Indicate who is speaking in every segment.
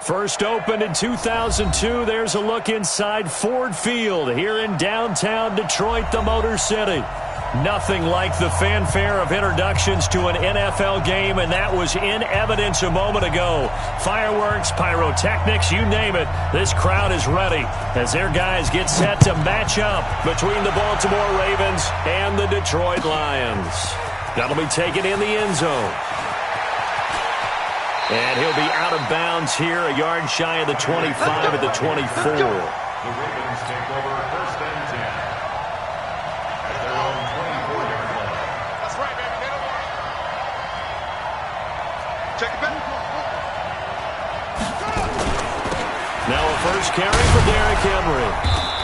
Speaker 1: First opened in 2002, there's a look inside Ford Field here in downtown Detroit, the Motor City. Nothing like the fanfare of introductions to an NFL game, and that was in evidence a moment ago. Fireworks, pyrotechnics, you name it. This crowd is ready as their guys get set to match up between the Baltimore Ravens and the Detroit Lions. That'll be taken in the end zone. And he'll be out of bounds here, a yard shy of the 25 at the 24.
Speaker 2: The Ravens take over first and 10. At their own 24-yard line. That's right, baby. They don't want it. Check it back.
Speaker 1: Now a first carry for Derrick Henry.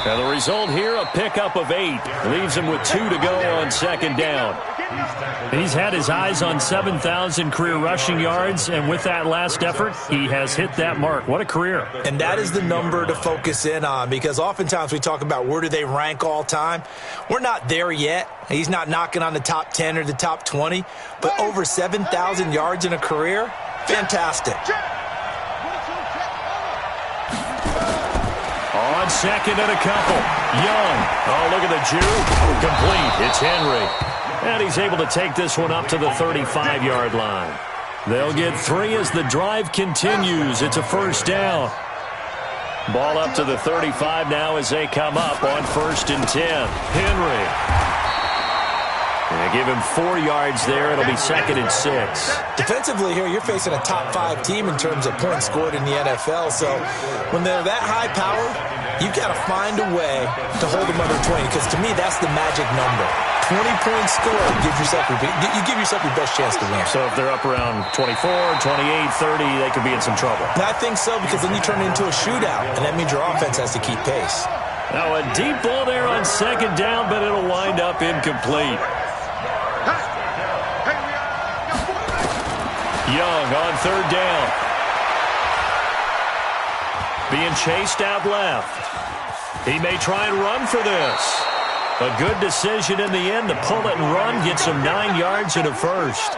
Speaker 1: And the result here, a pickup of 8. Leaves him with 2 to go on second down. He's had his eyes on 7,000 career rushing yards, and with that last effort, he has hit that mark. What a career.
Speaker 3: And that is the number to focus in on, because oftentimes we talk about where do they rank all time. We're not there yet. He's not knocking on the top 10 or the top 20, but over 7,000 yards in a career, fantastic.
Speaker 1: On second and a couple. Young. Oh, look at the Jew. Complete. It's Henry. And he's able to take this one up to the 35-yard line. They'll get 3 as the drive continues. It's a first down. Ball up to the 35 now as they come up on first and 10. Henry. And give him 4 yards there. It'll be second and 6.
Speaker 3: Defensively here, you're facing a top-5 team in terms of points scored in the NFL. So when they're that high-powered, you've got to find a way to hold them under 20, because to me, that's the magic number. 20 points scored, you give yourself your best chance to win.
Speaker 1: So if they're up around 24, 28, 30, they could be in some trouble.
Speaker 3: I think so, because then you turn it into a shootout, and that means your offense has to keep pace.
Speaker 1: Now a deep ball there on second down, but it'll wind up incomplete. Young on third down. Being chased out left. He may try and run for this. A good decision in the end to pull it and run. Gets him 9 yards and a first.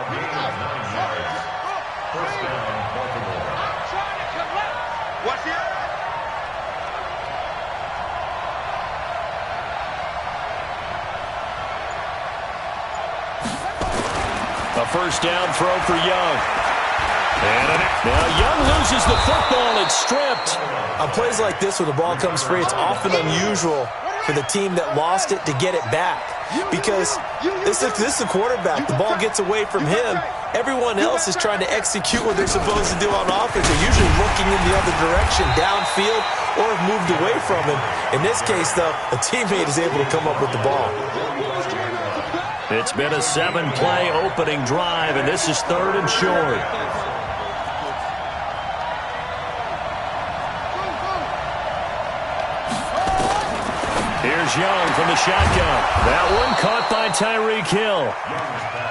Speaker 1: A first down throw for Young. And now Young loses the football. It's stripped.
Speaker 3: On plays like this where the ball comes free, it's often unusual for the team that lost it to get it back, because this is the quarterback. The ball gets away from him. Everyone else is trying to execute what they're supposed to do on offense. They're usually looking in the other direction, downfield, or have moved away from him. In this case, though, a teammate is able to come up with the ball.
Speaker 1: It's been a 7-play opening drive, and this is third and short. Here's Young from the shotgun. That one caught by Tyreek Hill.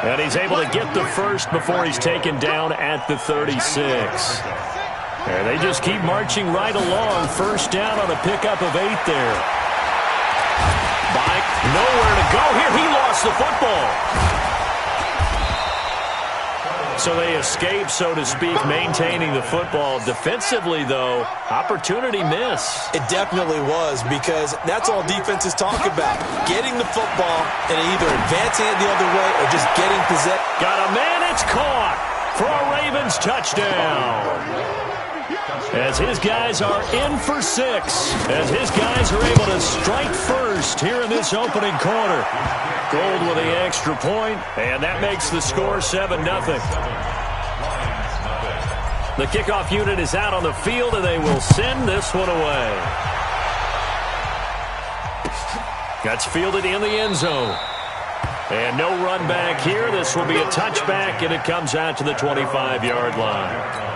Speaker 1: And he's able to get the first before he's taken down at the 36. And they just keep marching right along. First down on a pickup of 8 there. Bike, nowhere to go here. He lost the football. So they escape, so to speak, maintaining the football. Defensively, though, opportunity miss.
Speaker 3: It definitely was, because that's all defenses talk about. Getting the football and either advancing it the other way or just getting possession.
Speaker 1: Got a man, it's caught for a Ravens touchdown. As his guys are in for 6. As his guys are able to strike first here in this opening quarter. Gold with the extra point, and that makes the score 7-0. The kickoff unit is out on the field, and they will send this one away. That's fielded in the end zone. And no run back here. This will be a touchback, and it comes out to the 25-yard line.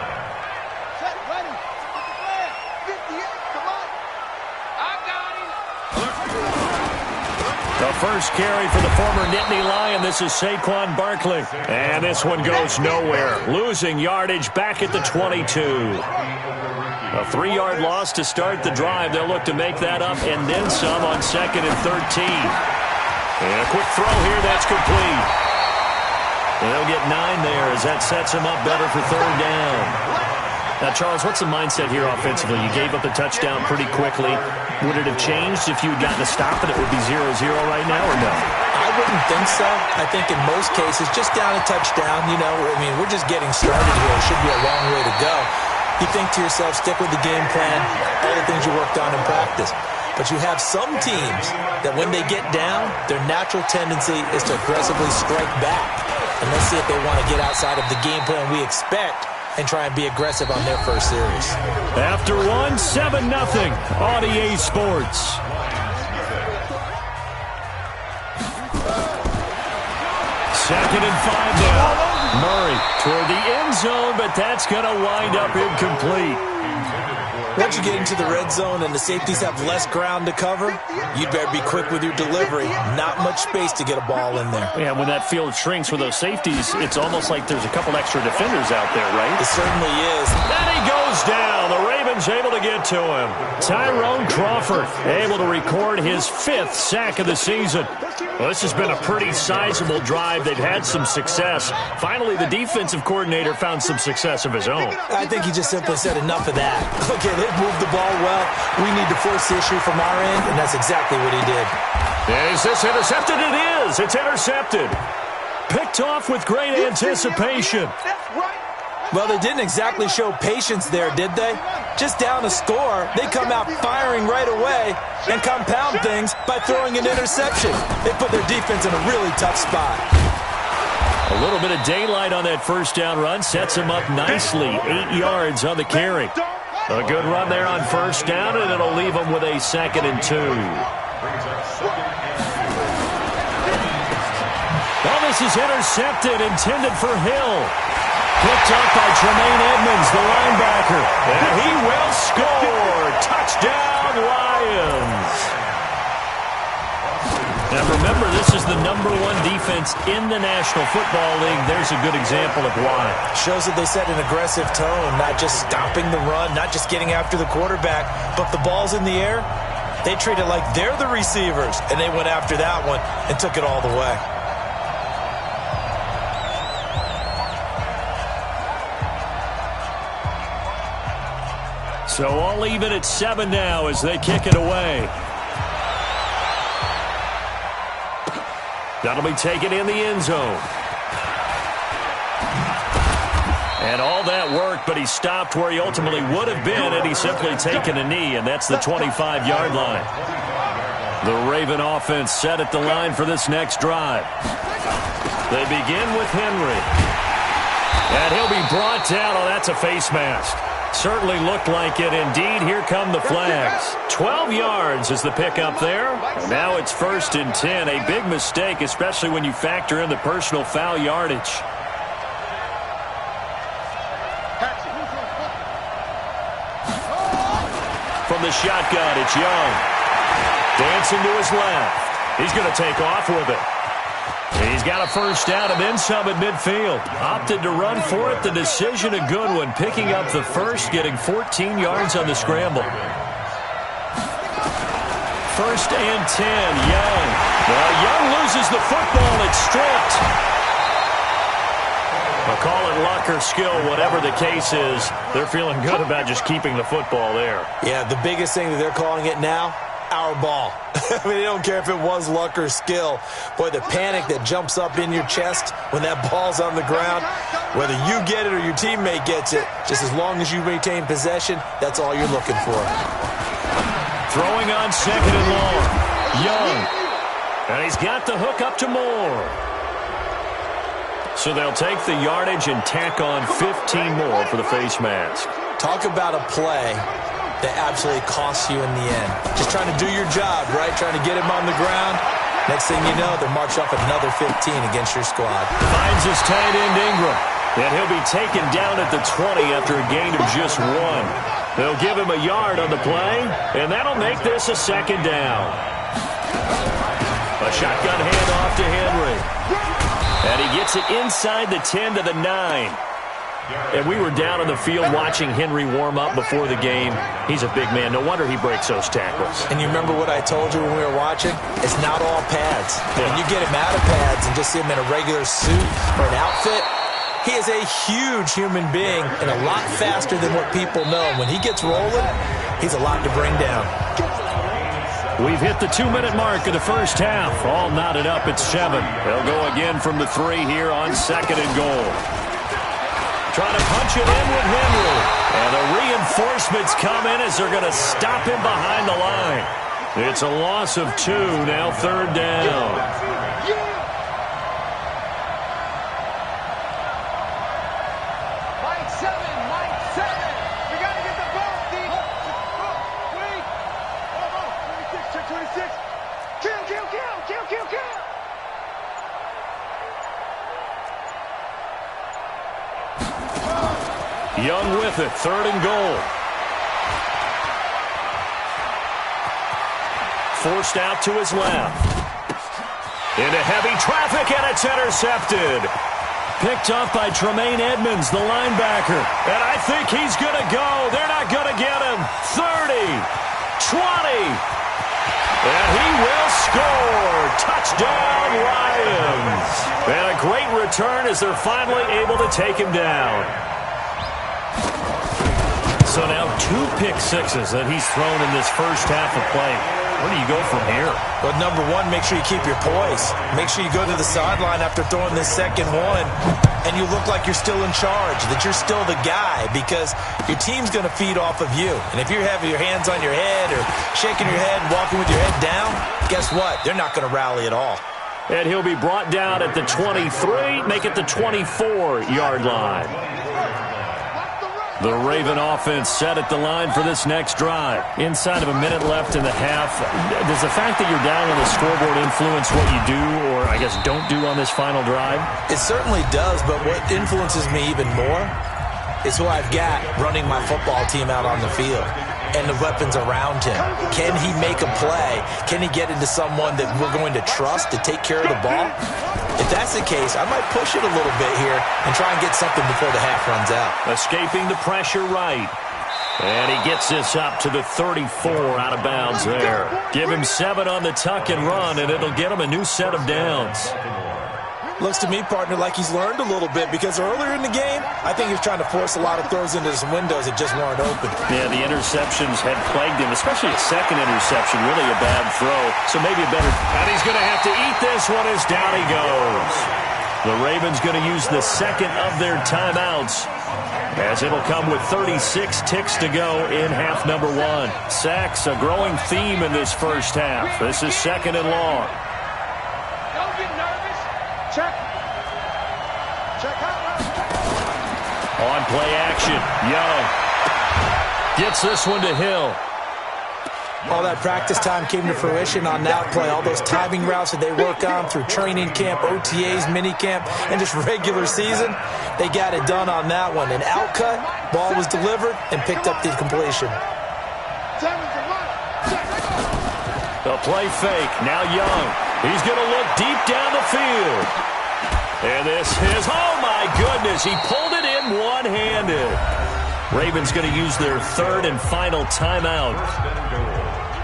Speaker 1: The first carry for the former Nittany Lion. This is Saquon Barkley. And this one goes nowhere. Losing yardage back at the 22. A 3-yard loss to start the drive. They'll look to make that up and then some on second and 13. And a quick throw here. That's complete. And they'll get 9 there as that sets them up better for third down. Now, Charles, what's the mindset here offensively? You gave up the touchdown pretty quickly. Would it have changed if you had gotten a stop and it would be 0-0 right now, or no?
Speaker 3: I wouldn't think so. I think in most cases, just down a touchdown, we're just getting started here. It should be a long way to go. You think to yourself, stick with the game plan, all the things you worked on in practice. But you have some teams that when they get down, their natural tendency is to aggressively strike back. And let's see if they want to get outside of the game plan we expect and try and be aggressive on their first series.
Speaker 1: After 7-0 on EA Sports. Second and 5 now. Murray toward the end zone, but that's going to wind up incomplete.
Speaker 3: Once you get into the red zone and the safeties have less ground to cover, you'd better be quick with your delivery. Not much space to get a ball in there.
Speaker 1: Yeah, when that field shrinks with those safeties, it's almost like there's a couple extra defenders out there, right?
Speaker 3: It certainly is.
Speaker 1: And he goes down. The Ravens able to get to him. Tyrone Crawford able to record his 5th sack of the season. Well, this has been a pretty sizable drive. They've had some success. Finally, the defensive coordinator found some success of his own.
Speaker 3: I think he just simply said enough of that. Okay, they've moved the ball well. We need to force the issue from our end, and that's exactly what he did.
Speaker 1: Is this intercepted? It is. It's intercepted. Picked off with great anticipation.
Speaker 3: Well, they didn't exactly show patience there, did they? Just down a score, they come out firing right away and compound things by throwing an interception. They put their defense in a really tough spot.
Speaker 1: A little bit of daylight on that first down run sets him up nicely. 8 yards on the carry. A good run there on first down, and it'll leave him with a 2nd and 2. Well, this is intercepted, intended for Hill. Picked up by Tremaine Edmonds, the linebacker. And he will score. Touchdown, Lions. Now remember, this is the #1 defense in the National Football League. There's a good example of why.
Speaker 3: Shows that they set an aggressive tone, not just stopping the run, not just getting after the quarterback, but the ball's in the air. They treat it like they're the receivers, and they went after that one and took it all the way.
Speaker 1: So all even at 7 now as they kick it away. That'll be taken in the end zone. And all that worked, but he stopped where he ultimately would have been had he simply taken a knee, and that's the 25-yard line. The Raven offense set at the line for this next drive. They begin with Henry. And he'll be brought down. Oh, that's a face mask. Certainly looked like it. Indeed, here come the flags. 12 yards is the pickup there. Now it's 1st and 10. A big mistake, especially when you factor in the personal foul yardage. From the shotgun, it's Young. Dancing to his left. He's going to take off with it. He's got a first down and then some at midfield. Opted to run for it. The decision a good one. Picking up the first, getting 14 yards on the scramble. 1st and 10, Young. Well, Young loses the football. It's stripped. I'll call it luck or skill, whatever the case is. They're feeling good about just keeping the football there.
Speaker 3: Yeah, the biggest thing that they're calling it now, our ball. I mean, they don't care if it was luck or skill. Boy, the panic that jumps up in your chest when that ball's on the ground, whether you get it or your teammate gets it, just as long as you retain possession, that's all you're looking for.
Speaker 1: Throwing on 2nd and long. Young. And he's got the hook up to Moore. So they'll take the yardage and tack on 15 more for the face mask.
Speaker 3: Talk about a play that absolutely costs you in the end. Just trying to do your job, right? Trying to get him on the ground. Next thing you know, they're marched off another 15 against your squad.
Speaker 1: Finds his tight end Ingram. And he'll be taken down at the 20 after a gain of just 1. They'll give him a yard on the play, and that'll make this a 2nd down. A shotgun handoff to Henry. And he gets it inside the 10 to the 9. And we were down on the field watching Henry warm up before the game. He's a big man. No wonder he breaks those tackles.
Speaker 3: And you remember what I told you when we were watching? It's not all pads. Yeah. When you get him out of pads and just see him in a regular suit or an outfit, He is a huge human being and a lot faster than what people know. When he gets rolling, he's a lot to bring down.
Speaker 1: We've hit the 2-minute mark of the first half. All knotted up at 7. They'll go again from the 3 here on 2nd and goal. Trying to punch it in with Henry. And the reinforcements come in as they're going to stop him behind the line. It's a loss of 2, now 3rd down. Young with it, 3rd and goal. Forced out to his left. Into heavy traffic, and it's intercepted. Picked up by Tremaine Edmonds, the linebacker. And I think he's going to go. They're not going to get him. 30, 20. And he will score. Touchdown, Lions. And a great return as they're finally able to take him down. So now 2 pick sixes that he's thrown in this first half of play. Where do you go from here?
Speaker 3: Well, number one, make sure you keep your poise. Make sure you go to the sideline after throwing this second one, and you look like you're still in charge, that you're still the guy, because your team's going to feed off of you. And if you're having your hands on your head or shaking your head, walking with your head down, guess what? They're not going to rally at all.
Speaker 1: And he'll be brought down at the 23, make it the 24-yard line. The Raven offense set at the line for this next drive. Inside of a minute left in the half, does the fact that you're down on the scoreboard influence what you do, or I guess don't do on this final drive?
Speaker 3: It certainly does, but what influences me even more is who I've got running my football team out on the field and the weapons around him. Can he make a play? Can he get into someone that we're going to trust to take care of the ball? If that's the case, I might push it a little bit here and try and get something before the half runs out.
Speaker 1: Escaping the pressure right. And he gets this up to the 34 out of bounds there. Give him 7 on the tuck and run, and it'll get him a new set of downs.
Speaker 3: Looks to me, partner, like he's learned a little bit, because earlier in the game, I think he was trying to force a lot of throws into some windows that just weren't open.
Speaker 1: Yeah, the interceptions had plagued him, especially a second interception, really a bad throw. So maybe a better... And he's going to have to eat this one as down he goes. The Ravens going to use the second of their timeouts, as it'll come with 36 ticks to go in half number 1. Sacks, a growing theme in this first half. This is 2nd and long.
Speaker 4: Don't get nervous. Check. Check out.
Speaker 1: On play action, Young gets this one to Hill.
Speaker 3: All that practice time came to fruition on that play. All those timing routes that they work on through training camp, OTAs, mini camp, and just regular season, they got it done on that one. An outcut, ball was delivered, and picked up the completion.
Speaker 1: The play fake, now Young. He's going to look deep down the field. And this is, oh my goodness, he pulled it in one-handed. Ravens going to use their 3rd and final timeout,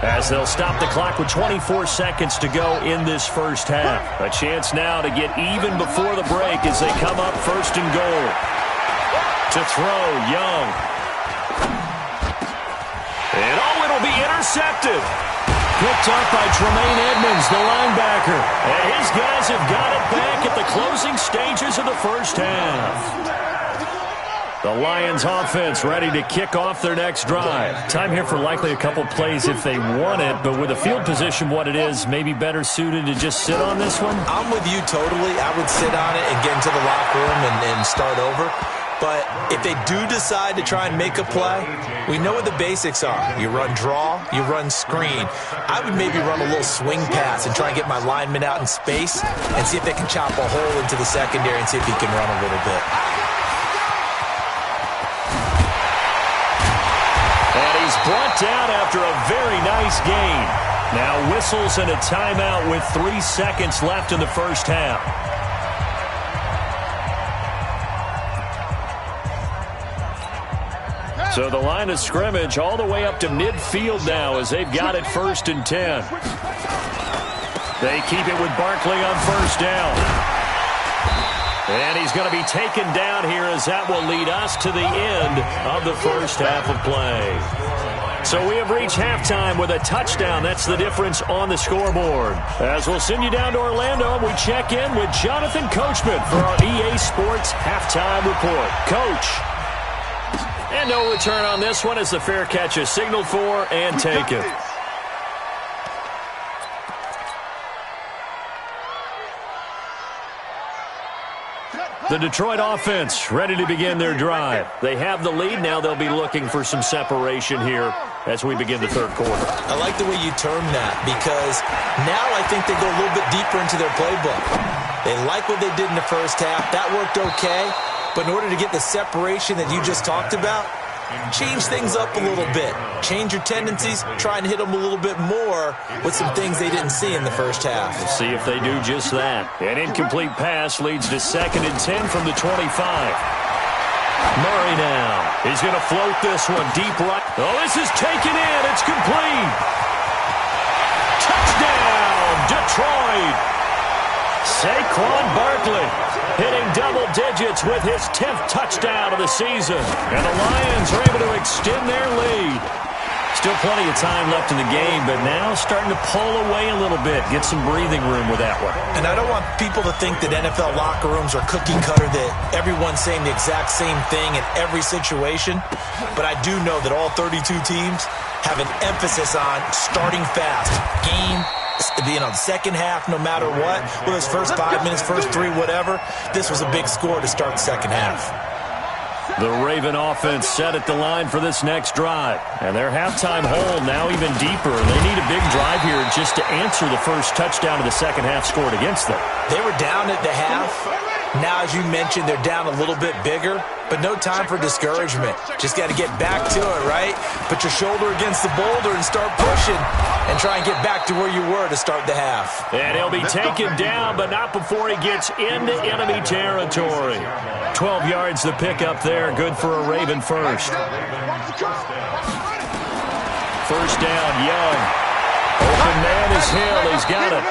Speaker 1: as they'll stop the clock with 24 seconds to go in this first half. A chance now to get even before the break as they come up 1st and goal. To throw, Young. And oh, it'll be intercepted. Picked up by Tremaine Edmonds, the linebacker. And his guys have got it back at the closing stages of the first half. The Lions offense ready to kick off their next drive. Time here for likely a couple plays if they want it, but with the field position what it is, maybe better suited to just sit on this one?
Speaker 3: I'm with you totally. I would sit on it and get into the locker room and start over. But if they do decide to try and make a play, we know what the basics are. You run draw, you run screen. I would maybe run a little swing pass and try and get my lineman out in space and see if they can chop a hole into the secondary and see if he can run a little bit.
Speaker 1: And he's brought down after a very nice gain. Now whistles and a timeout with 3 seconds left in the first half. So the line of scrimmage all the way up to midfield now as they've got it 1st and 10. They keep it with Barkley on 1st down. And he's going to be taken down here as that will lead us to the end of the first half of play. So we have reached halftime with a touchdown. That's the difference on the scoreboard. As we'll send you down to Orlando, we check in with Jonathan Coachman for our EA Sports Halftime Report. Coach. And no return on this one as the fair catch is signaled for and taken. The Detroit offense ready to begin their drive. They have the lead. Now they'll be looking for some separation here as we begin the third quarter.
Speaker 3: I like the way you term that because now I think they go a little bit deeper into their playbook. They like what they did in the first half. That worked okay. But in order to get the separation that you just talked about, change things up a little bit. Change your tendencies. Try and hit them a little bit more with some things they didn't see in the first half.
Speaker 1: We'll see if they do just that. An incomplete pass leads to 2nd and 10 from the 25. Murray now. He's going to float this one deep right. Oh, this is taken in. It's complete. Touchdown, Detroit. Saquon Barkley hitting double digits with his 10th touchdown of the season. And the Lions are able to extend their lead. Still plenty of time left in the game, but now starting to pull away a little bit, get some breathing room with that one.
Speaker 3: And I don't want people to think that NFL locker rooms are cookie cutter, that everyone's saying the exact same thing in every situation. But I do know that all 32 teams have an emphasis on starting fast. The second half, no matter what, whether it's first 5 minutes, first 3, whatever, this was a big score to start the second half.
Speaker 1: The Raven offense set at the line for this next drive. And their halftime hole now even deeper. They need a big drive here just to answer the first touchdown of the second half scored against them.
Speaker 3: They were down at the half. Now, as you mentioned, they're down a little bit bigger, but no time for discouragement. Just got to get back to it, right? Put your shoulder against the boulder and start pushing and try and get back to where you were to start the half.
Speaker 1: And he'll be taken down, but not before he gets into enemy territory. 12 yards the pick up there. Good for a Raven first. First down, Young. Open man is Hill. He's got it.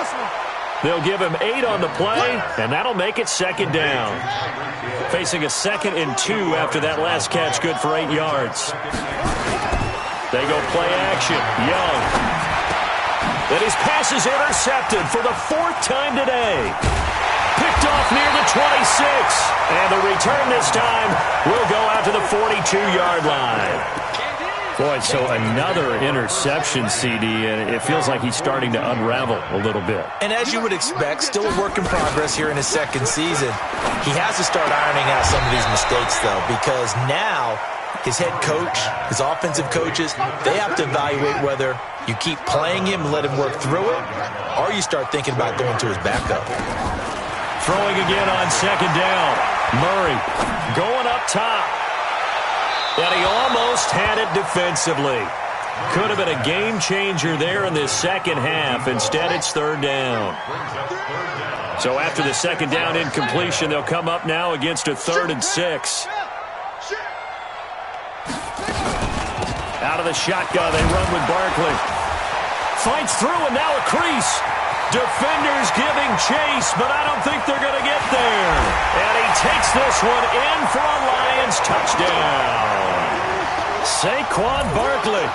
Speaker 1: They'll give him 8 on the play, and that'll make it 2nd down. Facing a 2nd and 2 after that last catch, good for 8 yards. They go play action. Young. Then his pass is intercepted for the 4th time today. Picked off near the 26. And the return this time will go out to the 42-yard line. Boy, so another interception, CD, and it feels like he's starting to unravel a little bit.
Speaker 3: And as you would expect, still a work in progress here in his second season. He has to start ironing out some of these mistakes, though, because now his head coach, his offensive coaches, they have to evaluate whether you keep playing him and let him work through it, or you start thinking about going to his backup.
Speaker 1: Throwing again on 2nd down. Murray going up top. And he almost had it defensively. Could have been a game changer there in this second half. Instead, it's 3rd down. So after the 2nd down incompletion, they'll come up now against a 3rd and 6. Out of the shotgun, they run with Barkley. Fights through, and now a crease. Defenders giving chase, but I don't think they're going to get there. And he takes this one in for a Lions touchdown. Saquon Barkley,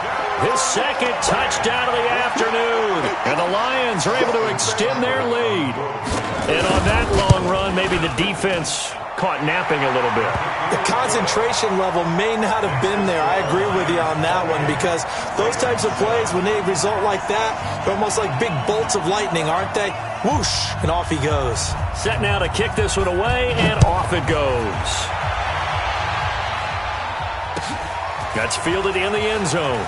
Speaker 1: his 2nd touchdown of the afternoon. And the Lions are able to extend their lead. And on that long run, maybe the defense caught napping a little bit.
Speaker 3: The concentration level may not have been there. I agree with you on that one because those types of plays, when they result like that, they're almost like big bolts of lightning, aren't they? Whoosh, and off he goes.
Speaker 1: Set now to kick this one away, and off it goes. That's fielded in the end zone.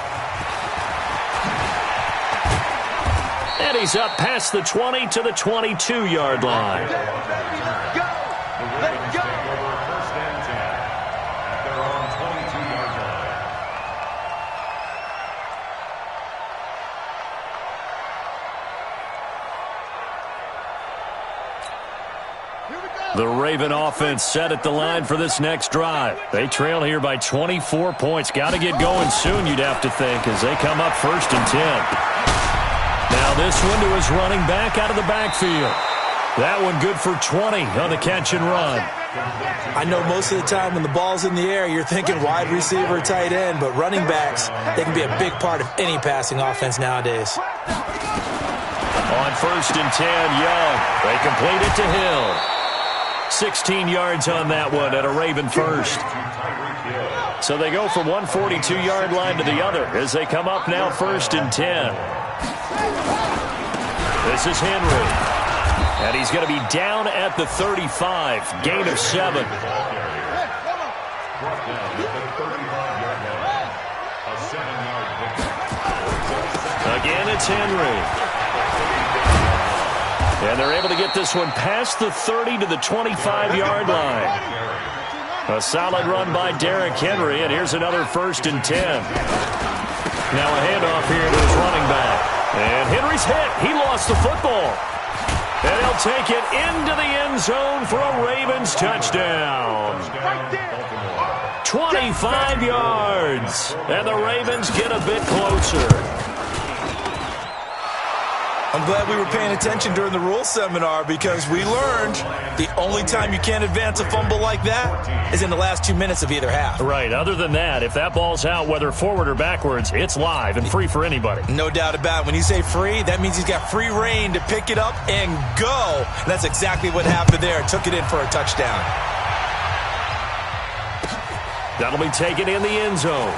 Speaker 1: And he's up past the 20 to the 22-yard line.
Speaker 2: Let's go! Take over 1st and 10 at their own 22-yard line.
Speaker 1: The Raven offense set at the line for this next drive. They trail here by 24 points. Got to get going soon, you'd have to think, as they come up 1st and 10. Now this one to his running back out of the backfield. That one good for 20 on the catch and run.
Speaker 3: I know most of the time when the ball's in the air, you're thinking wide receiver, tight end, but running backs, they can be a big part of any passing offense nowadays.
Speaker 1: On 1st and 10, Young. They complete it to Hill. 16 yards on that one at a Raven first. So they go from one 42-yard line to the other as they come up now 1st and 10. This is Henry. And he's going to be down at the 35. Gain of 7. Again, it's Henry. And they're able to get this one past the 30 to the 25-yard line. A solid run by Derrick Henry, and here's another 1st and 10. Now a handoff here to his running back. And Henry's hit. He lost the football. And he'll take it into the end zone for a Ravens touchdown. 25 yards. And the Ravens get a bit closer.
Speaker 3: I'm glad we were paying attention during the rules seminar because we learned the only time you can't advance a fumble like that is in the last 2 minutes of either half.
Speaker 1: Right. Other than that, if that ball's out, whether forward or backwards, it's live and free for anybody.
Speaker 3: No doubt about it. When you say free, that means he's got free reign to pick it up and go. And that's exactly what happened there. Took it in for a touchdown.
Speaker 1: That'll be taken in the end zone.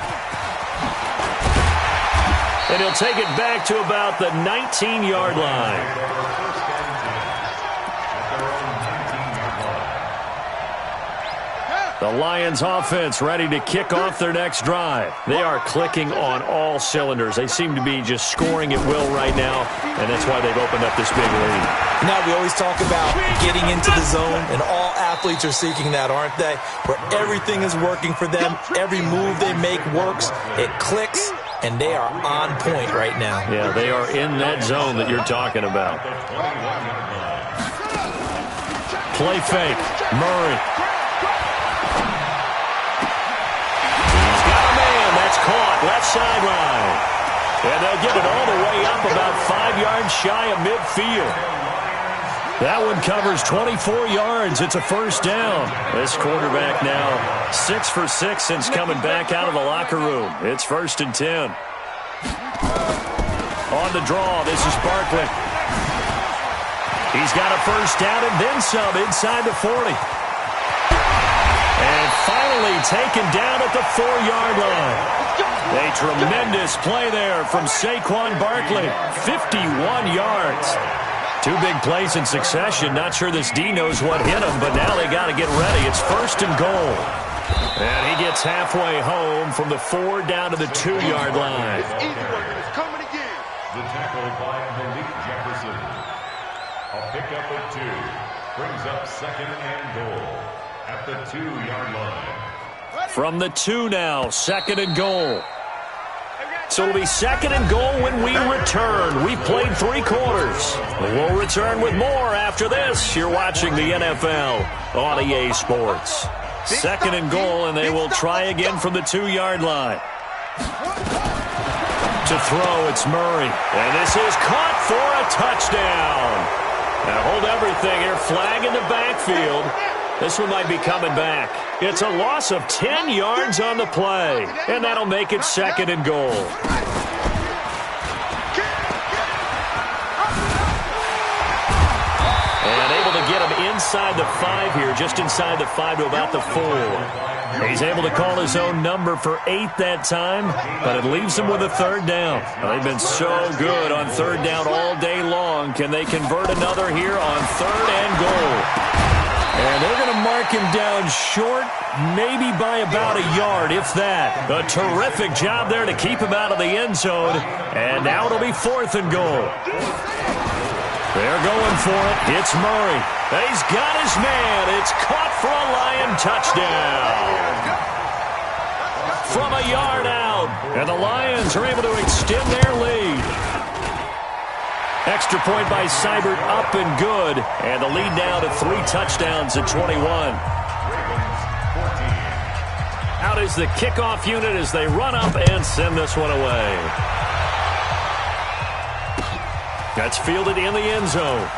Speaker 1: And he'll take it back to about the 19-yard line. The Lions offense ready to kick off their next drive. They are clicking on all cylinders. They seem to be just scoring at will right now, and that's why they've opened up this big lead.
Speaker 3: Now, we always talk about getting into the zone, and all athletes are seeking that, aren't they? Where everything is working for them. Every move they make works. It clicks, and they are on point right now.
Speaker 1: Yeah, they are in that zone that you're talking about. Play fake. Murray. Caught left sideline. And they'll get it all the way up about 5 yards shy of midfield. That one covers 24 yards. It's a first down. This quarterback now 6 for 6 since coming back out of the locker room. It's 1st and 10. On the draw, this is Barkley. He's got a first down and then some inside the 40. And finally taken down at the 4-yard line. A tremendous play there from Saquon Barkley. 51 yards. 2 big plays in succession. Not sure this D knows what hit him, but now they got to get ready. It's 1st and goal. And he gets halfway home from the 4 down to the 2-yard line.
Speaker 2: The tackle by Malik Jefferson. A pickup of 2. Brings up 2nd and goal at the 2-yard line.
Speaker 1: From the 2 now, 2nd and goal. So it'll be 2nd and goal when we return. We've played 3 quarters. We'll return with more after this. You're watching the NFL on EA Sports. 2nd and goal, and they will try again from the 2-yard line. To throw, it's Murray. And this is caught for a touchdown. Now hold everything here. Flag in the backfield. This one might be coming back. It's a loss of 10 yards on the play, and that'll make it 2nd and goal. And able to get him inside the 5 here, just inside the 5 to about the 4. He's able to call his own number for 8 that time, but it leaves him with a 3rd down. They've been so good on 3rd down all day long. Can they convert another here on 3rd and goal? And they're going to mark him down short, maybe by about a yard, if that. A terrific job there to keep him out of the end zone. And now it'll be 4th and goal. They're going for it. It's Murray. He's got his man. It's caught for a Lion touchdown. From a yard out. And the Lions are able to extend their lead. Extra point by Seibert, up and good. And the lead now to 3 touchdowns at 21. Out is the kickoff unit as they run up and send this one away. That's fielded in the end zone.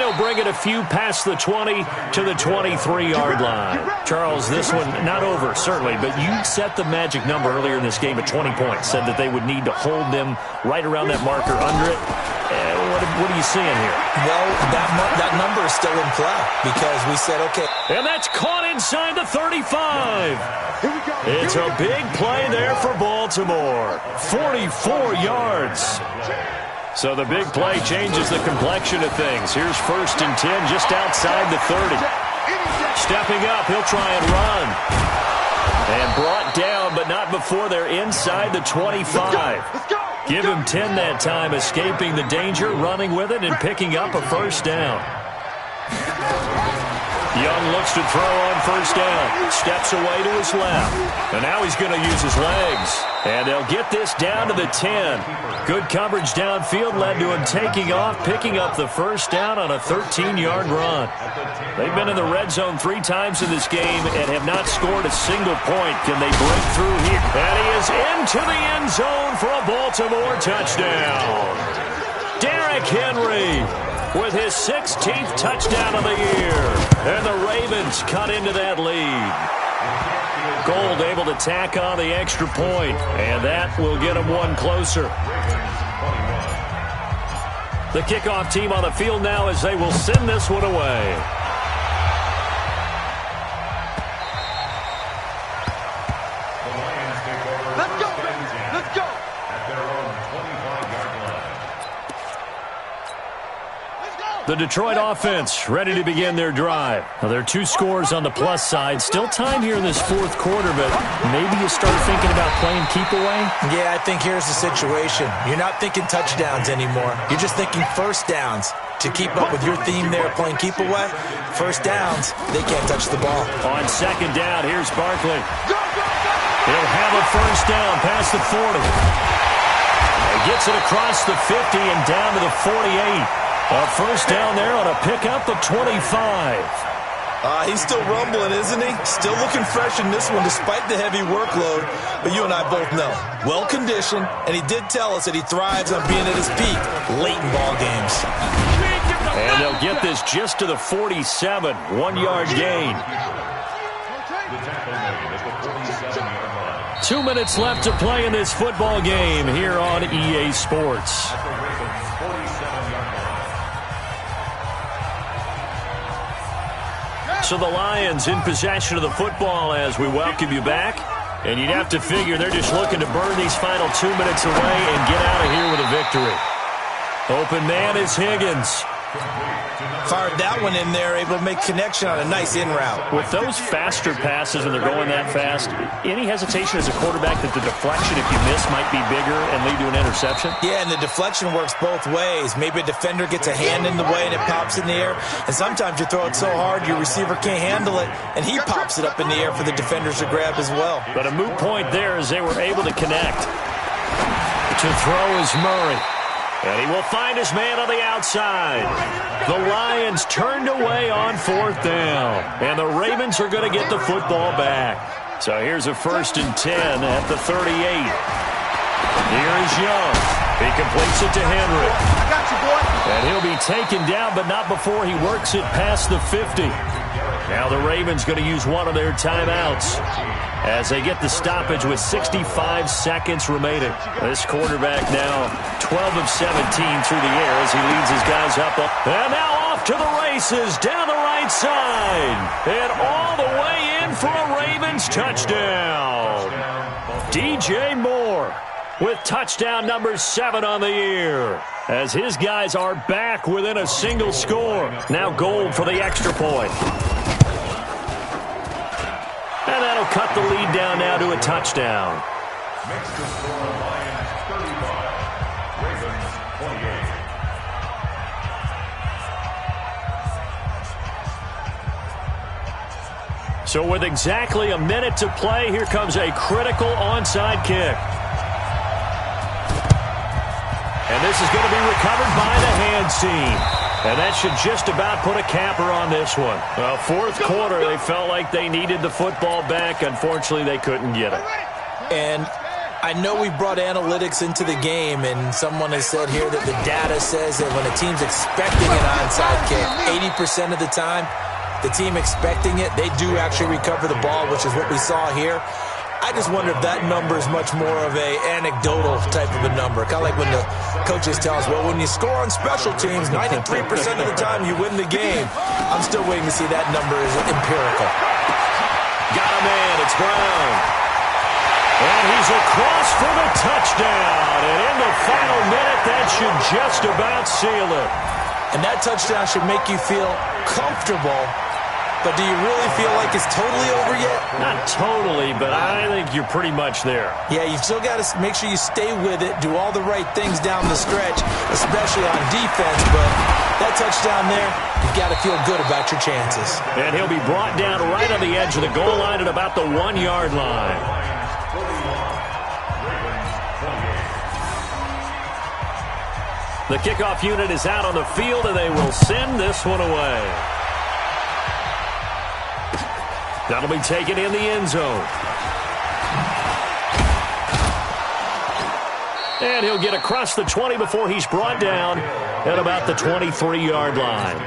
Speaker 1: And he'll bring it a few past the 20 to the 23-yard line. Charles, this one not over, certainly, but you set the magic number earlier in this game at 20 points, said that they would need to hold them right around that marker under it. What are you seeing here?
Speaker 3: Well, that number is still in play because we said, okay.
Speaker 1: And that's caught inside the 35. It's a big play there for Baltimore. 44 yards. So the big play changes the complexion of things. Here's 1st and 10 just outside the 30. Stepping up, he'll try and run. And brought down, but not before they're inside the 25. Give him 10 that time, escaping the danger, running with it, and picking up a 1st down. Young looks to throw on 1st down. Steps away to his left. And now he's going to use his legs. And they'll get this down to the 10. Good coverage downfield led to him taking off, picking up the 1st down on a 13-yard run. They've been in the red zone 3 times in this game and have not scored a single point. Can they break through here? And he is into the end zone for a Baltimore touchdown. Derrick Henry with his 16th touchdown of the year. And the Ravens cut into that lead. Gold able to tack on the extra point, and that will get them one closer. The kickoff team on the field now as they will send this one away.
Speaker 4: Let's go, baby. Let's go.
Speaker 2: At their own 25-yard line.
Speaker 1: The Detroit offense ready to begin their drive. Now, there are 2 scores on the plus side. Still time here in this 4th quarter, but maybe you start thinking about playing keep away?
Speaker 3: Yeah, I think here's the situation. You're not thinking touchdowns anymore. You're just thinking 1st downs. To keep up with your theme there, playing keep away, 1st downs, they can't touch the ball.
Speaker 1: On 2nd down, here's Barkley. He'll have a 1st down past the 40. He gets it across the 50 and down to the 48. A 1st down there on a pickup of 25.
Speaker 3: He's still rumbling, isn't he? Still looking fresh in this one despite the heavy workload. But you and I both know, well-conditioned, and he did tell us that he thrives on being at his peak late in ball games.
Speaker 1: And they'll get this just to the 47, 1-yard gain. 2 minutes left to play in this football game here on EA Sports. So the Lions in possession of the football as we welcome you back. And you'd have to figure they're just looking to burn these final 2 minutes away and get out of here with a victory. Open man is Higgins.
Speaker 3: Fired that one in there, able to make connection on a nice in route.
Speaker 1: With those faster passes when they're going that fast, any hesitation as a quarterback that the deflection, if you miss, might be bigger and lead to an interception?
Speaker 3: Yeah, and the deflection works both ways. Maybe a defender gets a hand in the way and it pops in the air. And sometimes you throw it so hard your receiver can't handle it, and he pops it up in the air for the defenders to grab as well.
Speaker 1: But a moot point there as they were able to connect. To throw is Murray. And he will find his man on the outside. The Lions turned away on 4th down. And the Ravens are going to get the football back. So here's a 1st and 10 at the 38. Here is Young. He completes it to Henry.
Speaker 4: I got you, boy.
Speaker 1: And he'll be taken down, but not before he works it past the 50. Now the Ravens going to use one of their timeouts as they get the stoppage with 65 seconds remaining. This quarterback now 12 of 17 through the air as he leads his guys up. And now off to the races down the right side. And all the way in for a Ravens touchdown. DJ Moore with touchdown number 7 on the year as his guys are back within a single score. Now Gold for the extra point. And that'll cut the lead down now to a touchdown.
Speaker 2: Makes the score Lions 35, Ravens 28.
Speaker 1: So with exactly a minute to play, here comes a critical onside kick. And this is going to be recovered by the hands team. And that should just about put a capper on this one. Well, 4th quarter, they felt like they needed the football back. Unfortunately, they couldn't get it.
Speaker 3: And I know we brought analytics into the game, and someone has said here that the data says that when a team's expecting an onside kick, 80% of the time, the team expecting it, they do actually recover the ball, which is what we saw here. I just wonder if that number is much more of a anecdotal type of a number. Kind of like when the coaches tell us, well, when you score on special teams, 93% of the time you win the game. I'm still waiting to see that number is empirical.
Speaker 1: Got a man. It's Brown. And he's across for the touchdown. And in the final minute, that should just about seal it.
Speaker 3: And that touchdown should make you feel comfortable. But do you really feel like it's totally over yet?
Speaker 1: Not totally, but I think you're pretty much there.
Speaker 3: Yeah, you've still got to make sure you stay with it, do all the right things down the stretch, especially on defense. But that touchdown there, you've got to feel good about your chances.
Speaker 1: And he'll be brought down right on the edge of the goal line at about the 1-yard line. The kickoff unit is out on the field, and they will send this one away. That'll be taken in the end zone. And he'll get across the 20 before he's brought down at about the 23-yard line.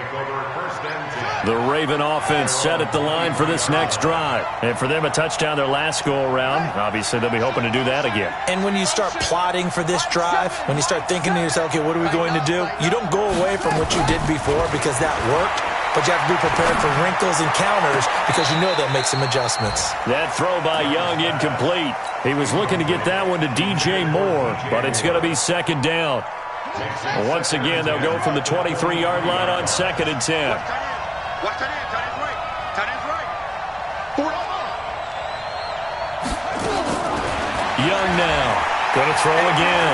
Speaker 1: The Raven offense set at the line for this next drive. And for them, a touchdown their last go-around. Obviously, they'll be hoping to do that again.
Speaker 3: And when you start plotting for this drive, when you start thinking to yourself, okay, what are we going to do? You don't go away from what you did before because that worked. But you have to be prepared for wrinkles and counters because you know they'll make some adjustments.
Speaker 1: That throw by Young incomplete. He was looking to get that one to DJ Moore, but it's going to be second down. Once again, they'll go from the 23-yard line on 2nd and 10.
Speaker 4: Watch that in. Tight end right. Tight end right.
Speaker 1: Young now. Going to throw again.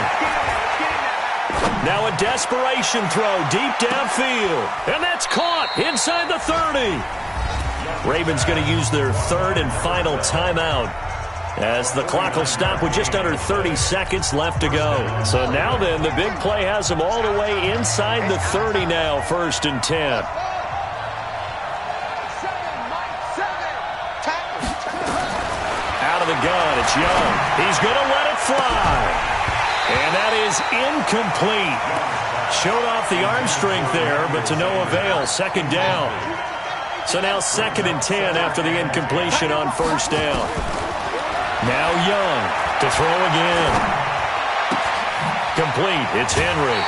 Speaker 1: Now a desperation throw deep downfield. And that's caught inside the 30. Ravens going to use their third and final timeout as the clock will stop with just under 30 seconds left to go. So now then, the big play has them all the way inside the 30 now, 1st and 10. Out of the gun, it's Young. He's going to let it fly. And that is incomplete. Showed off the arm strength there, but to no avail. Second down. So now 2nd and 10 after the incompletion on 1st down. Now Young to throw again. Complete. It's Henry.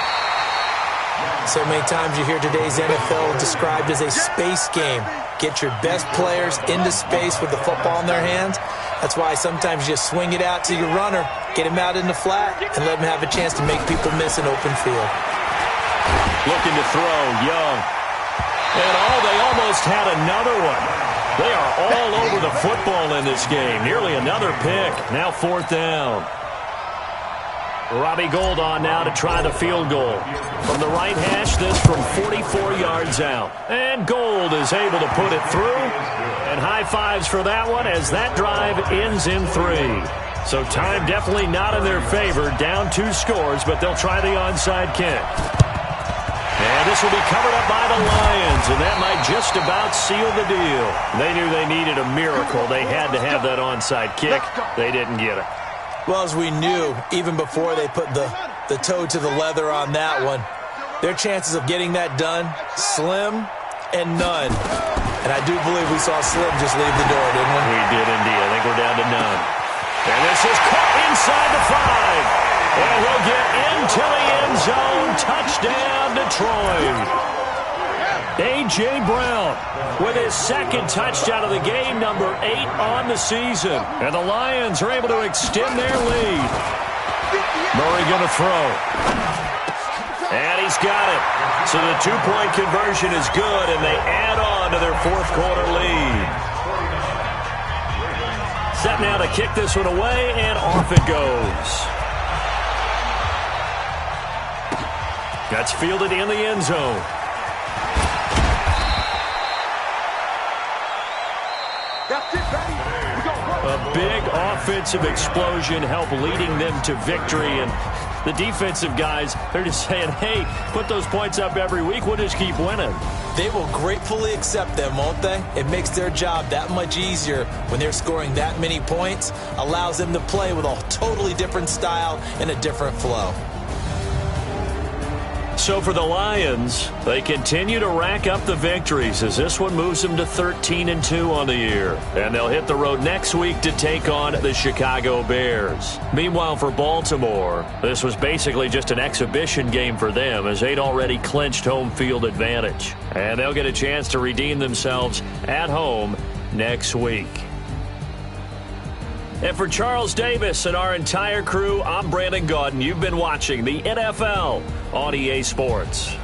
Speaker 3: So many times you hear today's NFL described as a space game. Get your best players into space with the football in their hands. That's why sometimes you just swing it out to your runner, get him out in the flat, and let him have a chance to make people miss an open field.
Speaker 1: Looking to throw, Young. And they almost had another one. They are all over the football in this game. Nearly another pick. Now 4th down. Robbie Gould on now to try the field goal. From the right hash, this from 44 yards out. And Gould is able to put it through. And high fives for that one as that drive ends in 3. So time definitely not in their favor. Down 2 scores, but they'll try the onside kick. And this will be covered up by the Lions, and that might just about seal the deal. They knew they needed a miracle. They had to have that onside kick. They didn't get it.
Speaker 3: Well, as we knew, even before they put the toe to the leather on that one, their chances of getting that done, slim and none. And I do believe we saw Slim just leave the door, didn't we?
Speaker 1: We did indeed. I think we're down to none. And this is caught inside the 5. And we'll get into the end zone. Touchdown, Detroit. A.J. Brown with his 2nd touchdown of the game, number 8 on the season. And the Lions are able to extend their lead. Murray going to throw. And he's got it. So the 2-point conversion is good, and they add on to their 4th quarter lead. Set now to kick this one away, and off it goes. That's fielded in the end zone. A big offensive explosion helped leading them to victory, and The defensive guys, they're just saying, hey, put those points up every week. We'll just keep winning.
Speaker 3: They will gratefully accept them, won't they? It makes their job that much easier when they're scoring that many points. Allows them to play with a totally different style and a different flow.
Speaker 1: So for the Lions, they continue to rack up the victories as this one moves them to 13-2 on the year. And they'll hit the road next week to take on the Chicago Bears. Meanwhile, for Baltimore, this was basically just an exhibition game for them as they'd already clinched home field advantage. And they'll get a chance to redeem themselves at home next week. And for Charles Davis and our entire crew, I'm Brandon Gaudin. You've been watching the NFL on EA Sports.